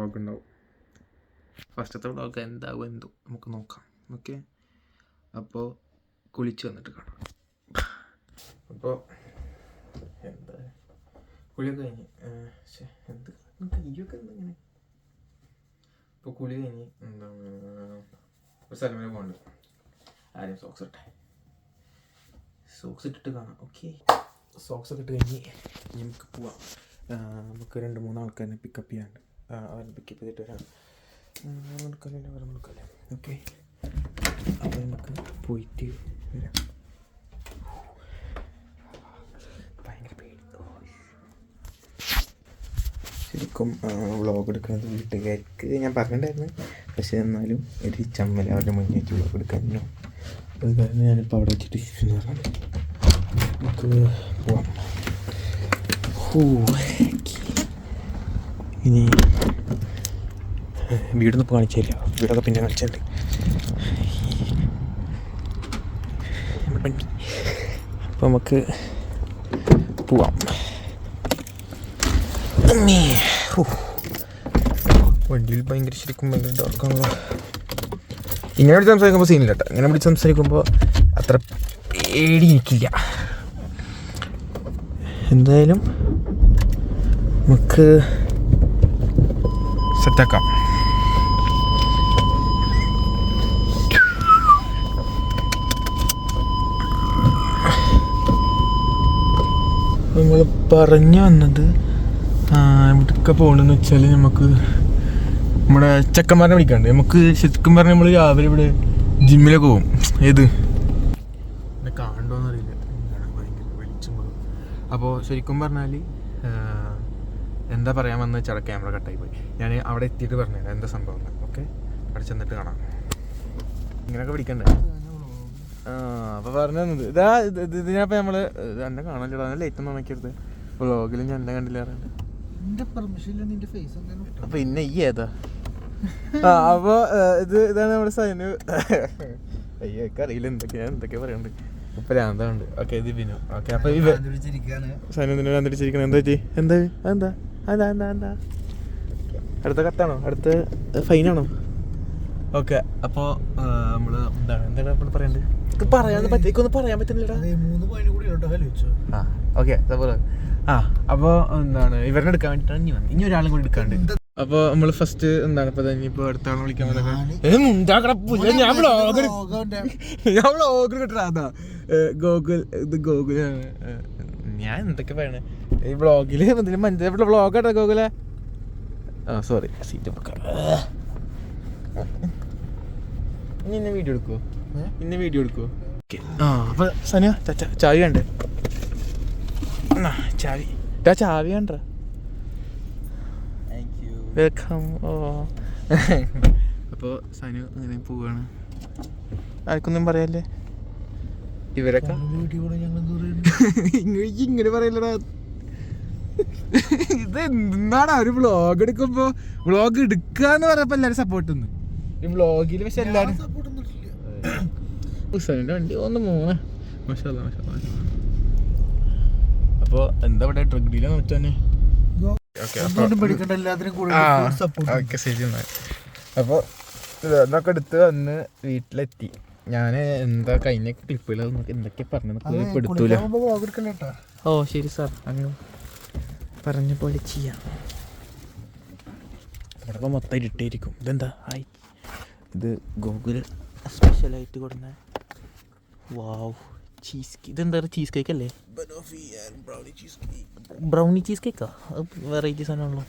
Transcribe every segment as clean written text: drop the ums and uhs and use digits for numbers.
Vlog ഉണ്ടാവും. ഫസ്റ്റത്തെ vlog എന്താവും എന്തോ നമുക്ക് നോക്കാം. ഓക്കെ, അപ്പോൾ കുളിച്ച് വന്നിട്ട് കാണാം. അപ്പോൾ എന്താ കുളിയൊക്കെ കഴിഞ്ഞ് എന്ത് കയ്യൊക്കെ എന്തെങ്ങനെ. ഇപ്പോൾ കുളി കഴിഞ്ഞ് എന്താണ് ഒരു സ്ഥലം വരെ പോകുന്നുണ്ട്. ആരും സോക്സ് ഇട്ടിട്ട് കാണാം. ഓക്കെ, സോക്സ് ഒക്കെ ഇട്ട് കഴിഞ്ഞ് നമുക്ക് പോവാം. നമുക്ക് 2-3 ആൾക്കാരെ പിക്കപ്പ് ചെയ്യാണ്ട്. അവരെ പിക്കപ്പ് ചെയ്തിട്ട് വരാം. വേറെ നടക്കാല്ലേ. ഓക്കെ, അപ്പോൾ നമുക്ക് പോയിട്ട് വരാം. ഭയങ്കര പേടി. ശരിക്കും വ്ളോഗ് എടുക്കുന്നത് വീട്ടുകാർക്ക് ഞാൻ പറഞ്ഞിട്ടുണ്ടായിരുന്നു, പക്ഷേ എന്നാലും ഒരു ചമ്മൽ അവരുടെ മുന്നേറ്റ് വ്ളോഗ് എടുക്കാനോ. അത് കാരണം ഞാനിപ്പോൾ അവിടെ വെച്ചിട്ട് ഇഷ്യൂന്ന് പറഞ്ഞു നമുക്ക് പോവാം. ഇനി വീടൊന്നും ഇപ്പോൾ കാണിച്ചില്ല, വീടൊക്കെ പിന്നെ കാണിച്ചിട്ടുണ്ട്. അപ്പോൾ നമുക്ക് പോവാം. വണ്ടിയിൽ ഭയങ്കര ശരിക്കും ഭയങ്കര ഡാർക്കാണല്ലോ. ഇങ്ങനെ വിളിച്ച് സംസാരിക്കുമ്പോൾ സീനില്ല കേട്ടോ. ഇങ്ങനെ വിളിച്ച് സംസാരിക്കുമ്പോൾ അത്ര പേടി എനിക്കില്ല. എന്തായാലും നമുക്ക് സെറ്റാക്കാം. നമ്മൾ പറഞ്ഞു വന്നത് എവിടേക്ക് പോകണമെന്ന് വെച്ചാൽ നമുക്ക് നമ്മുടെ ചെക്കന്മാരെ വിളിക്കാണ്ട്. നമുക്ക് ശരിക്കും പറഞ്ഞാൽ നമ്മൾ രാവിലെ ഇവിടെ ജിമ്മിലൊക്കെ പോകും. ഏത് എന്നെ കാണണ്ടോന്നറിയില്ല, ഭയങ്കര വെളിച്ചം പോകും. അപ്പോൾ ശരിക്കും പറഞ്ഞാൽ എന്താ പറയാമെന്ന് വെച്ചാൽ ക്യാമറ കട്ടായി പോയി. ഞാൻ അവിടെ എത്തിയിട്ട് പറഞ്ഞുതരാം എന്താ സംഭവം. ഓക്കെ, അവിടെ ചെന്നിട്ട് കാണാം. ഇങ്ങനെയൊക്കെ പിടിക്കണ്ടേ. അപ്പോൾ പറഞ്ഞു തന്നത് ഇതിനപ്പോൾ നമ്മൾ എന്നെ കാണാനില്ല, അതിനെ ലേറ്റ് ഒന്നും നോക്കിയെടുത്ത് വ്ളോഗിൽ ഞാൻ എന്നെ കണ്ടില്ല. പിന്നെ ഈ ഏതാ അപ്പൊ ഇതാണ് നമ്മുടെ സൈന്. അയ്യൊക്കെ അറിയില്ല എന്തൊക്കെയാ പറയണ്ട്. ഇപ്പൊ രാന്തുണ്ട്. ഓക്കെ, ഇത് ബിനു. ഓക്കെ, അപ്പൊ സൈന രാന്തിരിച്ചിരിക്കണം. എന്താ ചേച്ചി? എന്താ അടുത്ത കത്താണോ? അടുത്ത ഫൈനാണോ? ഓക്കെ, അപ്പോൾ നമ്മള് എന്താണ് നമ്മൾ പറയണ്ടത്? പറയാൻ പറ്റുന്നില്ലടാ. ഓക്കെ, അപ്പോൾ എന്താണ് ഇവരെ എടുക്കാൻ വേണ്ടിയിട്ടാണ് ഇനി ഒരാളും കൂടി എടുക്കാണ്ട്. അപ്പോൾ നമ്മൾ ഫസ്റ്റ് എന്താണ് ഇപ്പൊ ഇനിയിപ്പോ അടുത്ത ആളെ വിളിക്കാൻ ഞാൻ വ്ളോഗ് കിട്ടാ. ഗോകുൽ, ഇത് ഗോകുലാണ്. ഞാൻ എന്തൊക്കെ പറയണേ ഈ വ്ളോഗില് മനസ്സിലായി. വ്ളോഗാട്ടോ ഗോകുലെ. സോറി, സീറ്റ് ഇന്നെ വീഡിയോ എടുക്കുവോ? അപ്പൊ സനിയ ചാവി വേണ്ടേ? ചാവി വേണ്ട. വെൽക്കം. അപ്പോൾ സനു അങ്ങനെ പോവാണ്. ആർക്കൊന്നും പറയാല്ലേ. ഇവരൊക്കെ ഇങ്ങനെ പറയല്ലടാ. ഇത് എന്താണ് ഒരു വ്ളോഗ് എടുക്കുമ്പോ വ്ളോഗ് എടുക്കാന്ന് പറഞ്ഞപ്പോ എല്ലാരും സപ്പോർട്ട് ഒന്നും ഈ വ്ളോഗില്. പക്ഷെ എല്ലാരും ഹുസൈൻ്റെ വണ്ടി 1-3. മാഷാഅല്ലാ. അപ്പോൾ എന്താ ഇവിടെ ഡ്രഗ് ഡീലാണ് വെച്ചാൽ. അപ്പോൾ ഇതൊക്കെ എടുത്ത് വന്ന് വീട്ടിലെത്തി. ഞാൻ എന്താ കഴിഞ്ഞ ക്ലിപ്പിൽ എന്തൊക്കെ പറഞ്ഞു എടുത്തൂല. ഓ ശരി സാർ, അങ്ങനെ പറഞ്ഞ പോലെ ചെയ്യാം. ഇവിടെ മൊത്തം ഇരുട്ടായിരിക്കും. ഇതെന്താ ഹായ്, ഇത് ഗൂഗിൾ സ്പെഷ്യലായിട്ട് കൊടുന്ന വാവ് ചീസ്. ഇതെന്താ ചീസ് കേക്ക് അല്ലേ? ബ്രൗണി ചീസ് കേക്കാ? വെറൈറ്റി സാധനമാണല്ലോ.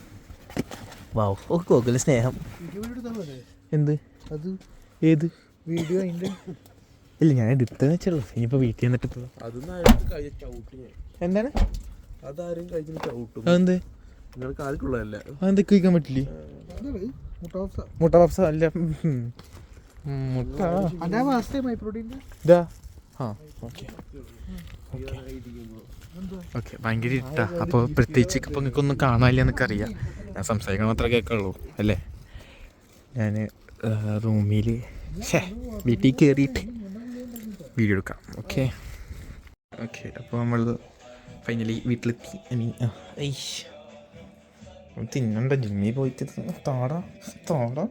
വാവ്, ഓ ഗൂഗിൾ സ്നേഹം. എന്ത് ഏത് വീഡിയോ? ഇല്ല, ഞാൻ എടുത്തെന്ന് വെച്ചുള്ളൂ. ഇനിയിപ്പോൾ വീട്ടിൽ വന്നിട്ട് എന്താണ് അതെന്ത് അതെന്തൊക്കെ കഴിക്കാൻ പറ്റില്ലേ? മുട്ട പപ്സ അല്ല, മുട്ട. ഓക്കെ, ഭയങ്കര ഇട്ടാ. അപ്പോൾ പ്രത്യേകിച്ച് ഇപ്പം നിങ്ങൾക്കൊന്നും കാണാനില്ല എന്നൊക്കെ അറിയാം. ഞാൻ സംസാരിക്കണം മാത്രമേ കേൾക്കുള്ളൂ അല്ലേ. ഞാൻ റൂമിൽ വീട്ടിൽ കയറിയിട്ട് വീഡിയോ എടുക്കാം. ഓക്കെ, അപ്പോൾ നമ്മൾ ഫൈനലി വീട്ടിലെത്തി. തിന്നണ്ട ജിമ്മി പോയിട്ട് താടാ താടാ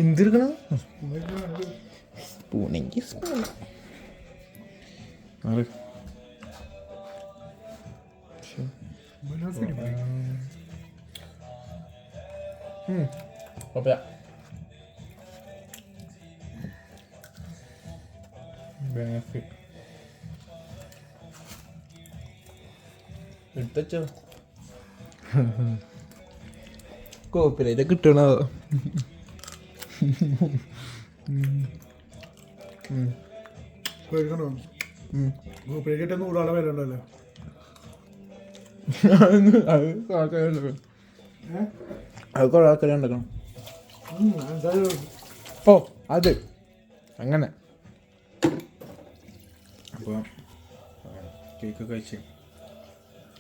എന്തെടുക്കണം സ്പൂണെങ്കിൽ സ്പൂൺ ബെനഫിറ്റ് എടുത്തോ കോപ്പില ഇത് കിട്ടണോ നൂറാളെ വരണ്ടല്ലോ അത് കുറെ ആൾക്കാരെ ഉണ്ടാക്കണം ഓ അത് അങ്ങനെ അപ്പോൾ കേക്ക് കഴിച്ച്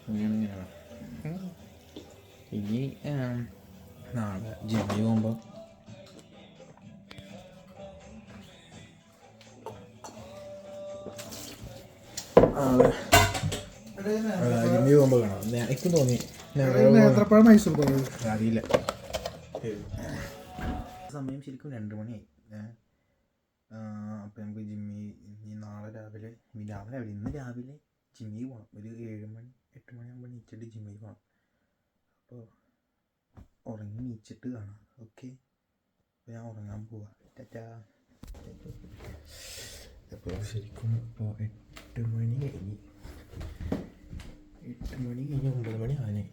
അങ്ങനെയാണ് ഇനി നാളെ ജിമ്മിൽ പോകുമ്പോൾ ജിമ്മിൽ പോകുമ്പോൾ കാണാം എനിക്ക് തോന്നി നേന്ത്രപ്പഴം മൈസൂർ പോയത് അറിയില്ല സമയം ശരിക്കും 2 മണിയായി. അപ്പോൾ നമുക്ക് ജിമ്മിൽ ഇനി നാളെ രാവിലെ ഇന്ന് രാവിലെ ജിമ്മിൽ പോകണം. ഒരു 7 മണി 8 മണിയാകുമ്പോൾ നീച്ചിട്ട് ജിമ്മിൽ പോകണം. അപ്പോൾ ഉറങ്ങി നീച്ചിട്ട് കാണാം. ഓക്കെ, അപ്പോൾ ഞാൻ ഉറങ്ങാൻ പോവാം. ടാറ്റാ. അപ്പോൾ ശരിക്കും ഇപ്പോൾ 8 മണി കഴിഞ്ഞ് 9 മണി ആനെ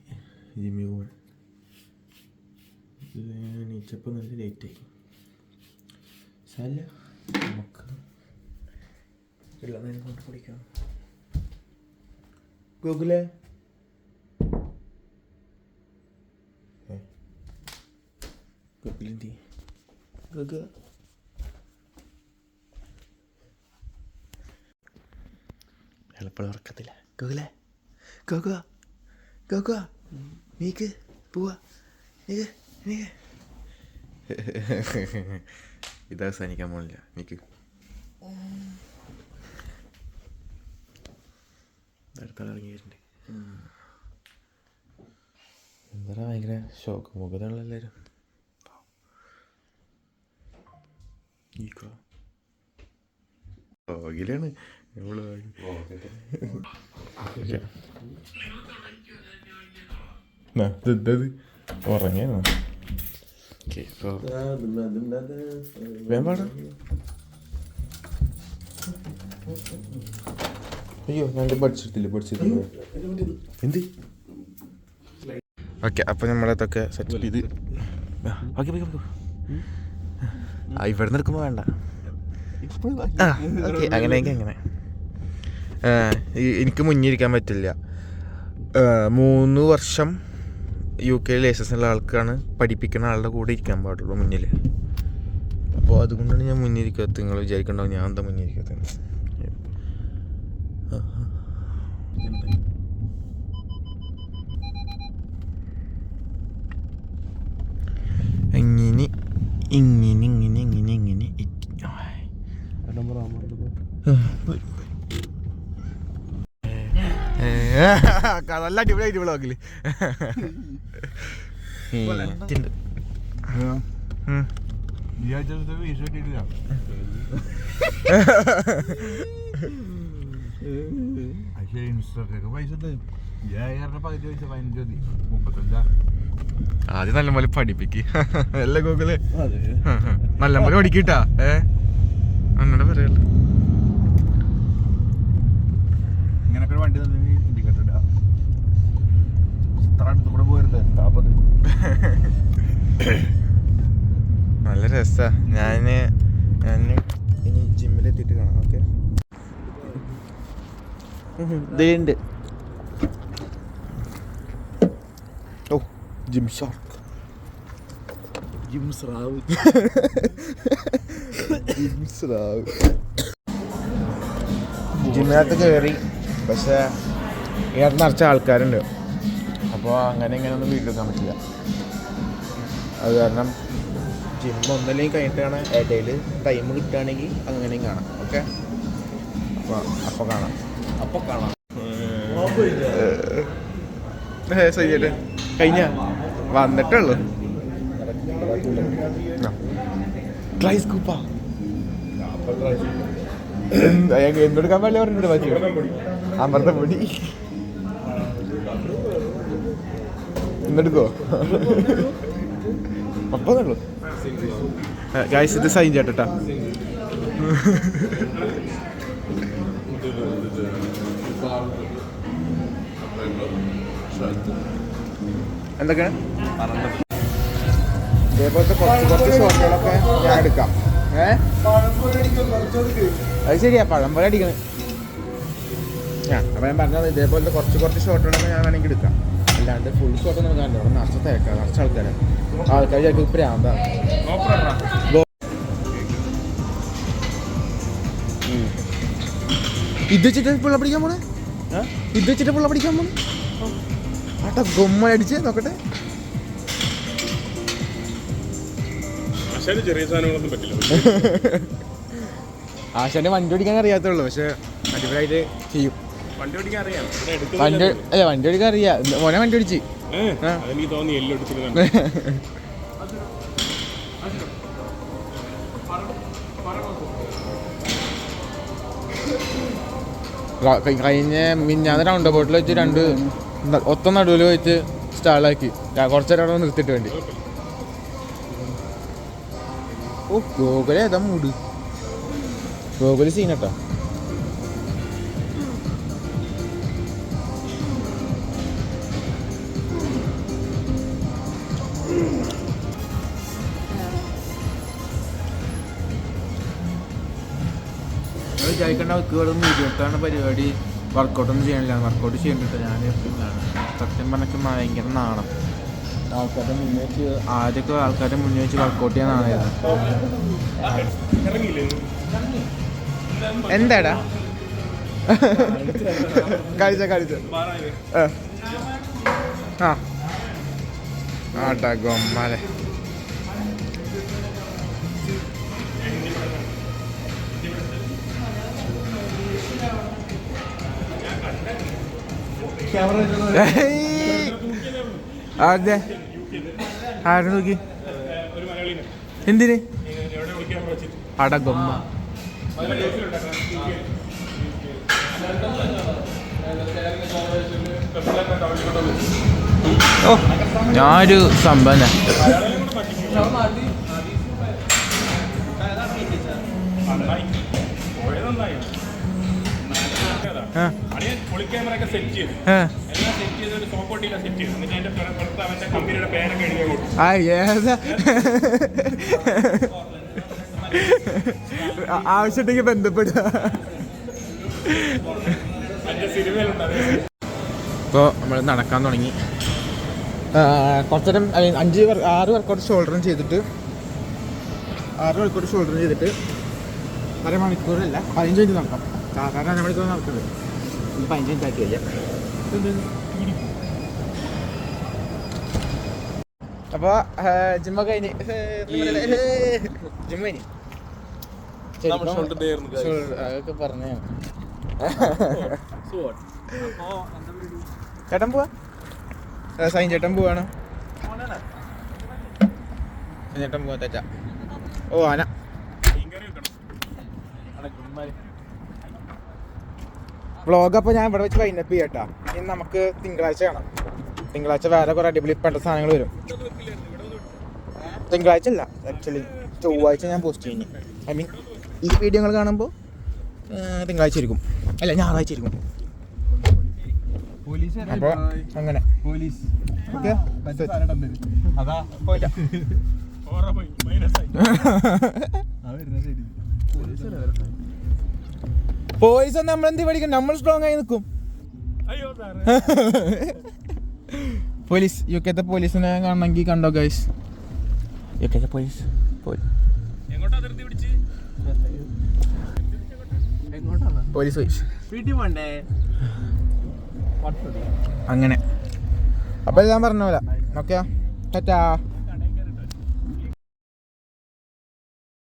ജിമ്മിൽ പോകാൻ. നീച്ചപ്പോൾ നല്ല ലേറ്റായി. സാരമില്ല, നമുക്ക് വെള്ളം നേരം കൊണ്ട് കുടിക്കാം. ഗൂഗിളേ ഗൂഗിളെന്തി ഗൂഗിൾ എളുപ്പം ഉറക്കത്തില്ല. ഗൂഗിളേ ഗോഗ നീക്ക് പോവാ നീക്ക് നീക്ക് ഇത് അവസാനിക്കാൻ പോണില്ല. നീക്ക് അടുത്താൾ ഇറങ്ങിയിട്ടുണ്ട്. എന്താ ഭയങ്കര ഷോക്ക് മുഖത്തുള്ള എല്ലാവരും ഓകിലാണ് ഉറങ്ങിയാ. വേമ്പാടാ. അയ്യോ ഞാൻ പഠിച്ചിട്ടില്ല എന്ത്. ഓക്കെ, അപ്പോൾ നമ്മളതൊക്കെ സെറ്റ് ചെയ്ത് ഓക്കെ ഇവിടെ നിന്ന് എടുക്കുമ്പോൾ വേണ്ട. ഓക്കെ, അങ്ങനെയെങ്കിൽ അങ്ങനെ. എനിക്ക് മുന്നിരിക്കാൻ പറ്റില്ല. 3 വർഷം UK ലൈസൻസ് ഉള്ള ആൾക്കാണ് പഠിപ്പിക്കുന്ന ആളുടെ കൂടെ ഇരിക്കാൻ പാടുള്ളൂ മുന്നിൽ. അപ്പോൾ അതുകൊണ്ടാണ് ഞാൻ മുന്നിരിക്കാത്തത്. നിങ്ങൾ വിചാരിക്കണ്ടാവും ഞാൻ എന്താ മുന്നിരിക്കാത്തത്. ഇങ്ങനെ ഇങ്ങനെ ഇങ്ങനെ ഇങ്ങനെ ഇങ്ങനെ നല്ല അടിപൊളിയായിട്ട് വ്ളോഗില് ആദ്യം നല്ലപോലെ പഠിപ്പിക്ക്. അല്ല ഗൂഗിള് നല്ലപോലെ പഠിക്കട്ടാ. അങ്ങനെ പറയല്ലോ. ഇങ്ങനൊക്കെ വണ്ടി ഇൻഡിക്കേറ്റർ ഇടുക. ഇത്ര അടുത്ത് കൂടെ പോരുത്. നല്ല രസാ. ഞാൻ ഇനി ജിമ്മിലെത്തിയിട്ട് കാണാം. ഓക്കെ, ഇതുണ്ട്. ഓ ജിം ഷാർക്ക് ജിം സ്രാവ് ജിമ്മിനകത്ത് കയറി. പക്ഷേ ഇതിനകത്ത് നിറച്ച ആൾക്കാരുണ്ട്. അപ്പോൾ അങ്ങനെ ഇങ്ങനെയൊന്നും വീട്ടിലെടുക്കാൻ പറ്റില്ല. അത് കാരണം ജിം ഒന്നല്ലെങ്കിൽ കഴിഞ്ഞിട്ടാണ് ഇടയിൽ ടൈം കിട്ടുകയാണെങ്കിൽ അങ്ങനെയും കാണാം. ഓക്കെ, അപ്പോൾ കാണാം. സൈജേട്ടൻ കഴിഞ്ഞ വന്നിട്ടുള്ളൂ. ട്രൈ സ്കൂപ്പാ എന്തെടുക്കാൻ പാടില്ല പറഞ്ഞിട്ട് പറ്റി അമൃതപ്പൊടി എന്തെടുക്കോ അപ്പന്നുള്ളൂ. ഗായ്സ് ഇത് സൈൻ ചേട്ടാ. എന്തൊക്കെയാണ് ഇതേപോലത്തെ കുറച്ച് ഷോട്ടുകളൊക്കെ ഞാൻ എടുക്കാം. അത് ശരിയാ, പഴംപോലെ അടിക്കണേ. അപ്പം ഞാൻ പറഞ്ഞത് ഇതേപോലത്തെ കുറച്ച് ഷോട്ടുകളൊക്കെ ഞാൻ വേണമെങ്കിൽ എടുക്കാം. അല്ലാണ്ട് ഫുൾ ഷോട്ടൊന്നും എടുക്കാറില്ല. അവിടെ നിറച്ച് തിരക്കാം, നിറച്ച് ആൾക്കാർ ചിലപ്പോൾ പ്രാന്താണ്. ഇത് വെച്ചിട്ട് പിള്ള പിടിക്കാൻ പോണേ, ഇത് വെച്ചിട്ട് പിള്ള പിടിക്കാൻ പോണേ. ആട്ടാ ഗൊമ്മ അടിച്ച് നോക്കട്ടെ. ആശാന്റെ വണ്ടി ഓടിക്കാൻ അറിയാത്തുള്ളൂ, പക്ഷെ അടിപൊളിയായിട്ട് ചെയ്യും. വണ്ടി ഓടിക്കാൻ അറിയാം. മോനെ വണ്ടി ഓടിച്ച് കഴിഞ്ഞ മിഞ്ഞാന്ന് റൗണ്ട് ബോട്ടിൽ വെച്ച് 2 ഒത്ത നടുവിൽ വെച്ച് സ്റ്റാളാക്കി കുറച്ചേരം നിർത്തിയിട്ട് വേണ്ടി. ഓ ഗോകുല ഏതാ മൂട്, ഗോകുല സീനട്ടോ. വിചാരിക്കേണ്ട അവർക്ക് വീഡിയോട്ടാണ് പരിപാടി, വർക്കൗട്ടൊന്നും ചെയ്യണില്ല. വർക്കൗട്ട് ചെയ്യണ്ടിട്ട് ഞാൻ സത്യം പറഞ്ഞാൽ ഭയങ്കര നാണം. ആദ്യമൊക്കെ ആൾക്കാരുടെ മുന്നേ വെച്ച് വർക്കൗട്ട് ചെയ്യാൻ നാണായിരുന്നു. എന്താടാ കളിച്ച ആട്ടാ ഗൊമ്മാലെ. അതെ ആരും നോക്കി എന്തിന് അടഗൊമ്മ. ഓ ഞാനൊരു സംഭവം ആവശ്യമുണ്ടെങ്കിൽ ബന്ധപ്പെടുക. ഇപ്പോൾ നമ്മൾ നടക്കാൻ തുടങ്ങി. കുറച്ചേരം 6 വർക്കൗട്ട് ഷോൾഡറും ചെയ്തിട്ട് 6 വർക്കൗട്ട് ഷോൾഡറും ചെയ്തിട്ട് അരമണിക്കൂറല്ല 15 മിനിറ്റ് നടക്കാം. സാധാരണ അരമണിക്കൂർ നടക്കുന്നത് 15 മിനിറ്റ് ആക്കിയില്ല. അപ്പോൾ ജിമ്മൊക്കെ കഴിഞ്ഞ് ജിമ്മ് കഴിഞ്ഞ് അതൊക്കെ പറഞ്ഞു. ചേട്ടൻ പോവാ, സൈൻ ചേട്ടൻ പോവാണ്. ചേട്ടൻ പോവാ തെറ്റാ. ഓ ആന വ്ളോഗ്. അപ്പോൾ ഞാൻ ഇവിടെ വെച്ച് വൈൻഡപ്പ് ചെയ്യട്ടാ. ഇനി നമുക്ക് തിങ്കളാഴ്ച കാണാം. തിങ്കളാഴ്ച വേറെ കുറേ അടിപൊളിപ്പെട്ട സാധനങ്ങൾ വരും. തിങ്കളാഴ്ച അല്ല, ആക്ച്വലി ചൊവ്വാഴ്ച ഞാൻ പോസ്റ്റ് ചെയ്യുന്നു. ഐ മീൻ ഈ വീഡിയോകൾ കാണുമ്പോൾ തിങ്കളാഴ്ച ആയിരിക്കും, അല്ല ഞായറാഴ്ച ആയിരിക്കും. അപ്പോൾ അങ്ങനെ ഓക്കെ. പോലീസ് നമ്മളെന്ത് പഠിക്കും, നമ്മൾ സ്ട്രോങ് ആയി നിൽക്കും. പോലീസ് യുകെത്തെ പോലീസിനെ കാണണമെങ്കിൽ കണ്ടോ ഗൈസ്. യുകെത്തെ പോലീസ് പോലീസ് അങ്ങനെ. അപ്പോൾ ഞാൻ പറഞ്ഞ പോലെ ഓക്കെ ടാറ്റാ.